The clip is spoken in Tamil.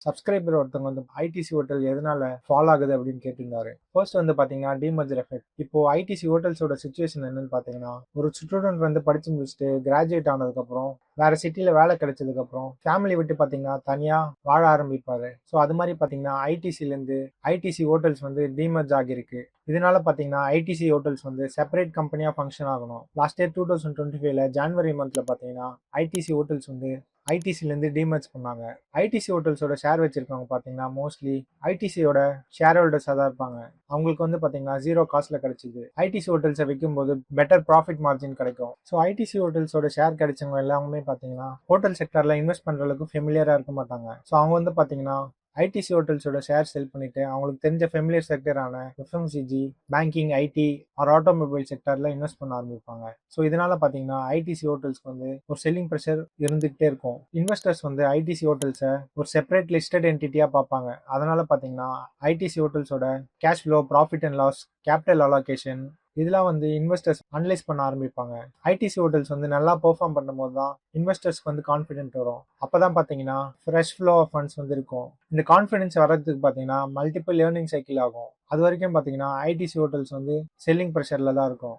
சப்ஸ்கிரைபர் ஒருத்தவங்க வந்து ஐடிசி ஹோட்டல் எதனால ஃபால் ஆகுது அப்படின்னு கேட்டிருந்தாரு. ஃபர்ஸ்ட் வந்து பாத்தீங்கன்னா டிமர்ஜர் எஃபெக்ட். இப்போ ஐடிசி ஹோட்டல்ஸோட சுச்சுவேஷன் என்னன்னு பாத்தீங்கன்னா, ஒரு ஸ்டூடெண்ட் வந்து படிச்சு முடிச்சுட்டு கிராஜுவேட் ஆனதுக்கு அப்புறம் வேற சிட்டில வேலை கிடைச்சதுக்கு அப்புறம் ஃபேமிலி விட்டு பாத்தீங்கன்னா தனியா வாழ ஆரம்பிப்பாரு. ஸோ அது மாதிரி பாத்தீங்கன்னா ஐடிசில இருந்து ஐடிசி ஹோட்டல்ஸ் வந்து டிமர்ஜ் ஆகிருக்கு. இதனால பாத்தீங்கன்னா ஐடிசி ஹோட்டல்ஸ் வந்து செப்பரேட் கம்பெனியா ஃபங்க்ஷன் ஆகணும். லாஸ்ட் இயர் 2025ல ஜான்வரி மந்த்ல பாத்தீங்கன்னா ஐடிசி ஹோட்டல்ஸ் வந்து ஐடிசில இருந்து டிமர்ஜ் பண்ணாங்க. ஐடிசி ஹோட்டல்ஸோட ஷேர் வச்சிருக்கவங்க பாத்தீங்கன்னா மோஸ்ட்லி ஐடிசியோட ஷேர் ஹோல்டர்ஸா தான் இருப்பாங்க. அவங்களுக்கு வந்து பாத்தீங்கன்னா ஜீரோ காஸ்ட்ல கிடைச்சது. ஐடிசி ஹோட்டல்ஸை விற்கும் போது பெட்டர் ப்ராஃபிட் மார்ஜின் கிடைக்கும். ஸோ ஐடிசி ஹோட்டல்ஸோட ஷேர் கிடைச்சவங்க எல்லாமே பாத்தீங்கன்னா ஹோட்டல் செக்டர்ல இன்வெஸ்ட் பண்ற அளவுக்கு ஃபெமிலியரா இருக்க மாட்டாங்க. ஸோ அவங்க வந்து பாத்தீங்கன்னா ஐடிசி ஹோட்டல்ஸோட ஷேர் செல் பண்ணிட்டு அவங்களுக்கு தெரிஞ்ச ஃபெமிலியர் செக்டரான FMCG, banking, IT or automobile செக்டர்ல இன்வெஸ்ட் பண்ண ஆரம்பிப்பாங்க. ஸோ இதனால பாத்தீங்கன்னா ஐடிசி ஹோட்டல்ஸ்க்கு வந்து ஒரு செல்லிங் ப்ரெஷர் இருந்துகிட்டே இருக்கும். இன்வெஸ்டர்ஸ் வந்து ஐடிசி ஹோட்டல்ஸை ஒரு செப்பரேட் லிஸ்டட் என்டிட்டியா பார்ப்பாங்க. அதனால பாத்தீங்கன்னா ஐடிசி ஹோட்டல்ஸோட cash flow, profit and loss, capital allocation இதெல்லாம் வந்து இன்வெஸ்டர்ஸ் அனலைஸ் பண்ண ஆரம்பிப்பாங்க. ஐடிசி ஹோட்டல்ஸ் வந்து நல்லா பெர்ஃபார்ம் பண்ணும்போது தான் இன்வெஸ்டர்ஸ்க்கு வந்து கான்ஃபிடென்ட் வரும். அப்பதான் பாத்தீங்கன்னா ஃப்ரெஷ் ஃப்ளோ ஆஃப் ஃபண்ட்ஸ் வந்து இருக்கும். இந்த கான்ஃபிடன்ஸ் வர்றதுக்கு பாத்தீங்கன்னா மல்டிபிள் லேர்னிங் சைக்கிள் ஆகும். அது வரைக்கும் பாத்தீங்கன்னா ஐடிசி ஹோட்டல்ஸ் வந்து செல்லிங் ப்ரெஷர்ல தான் இருக்கும்.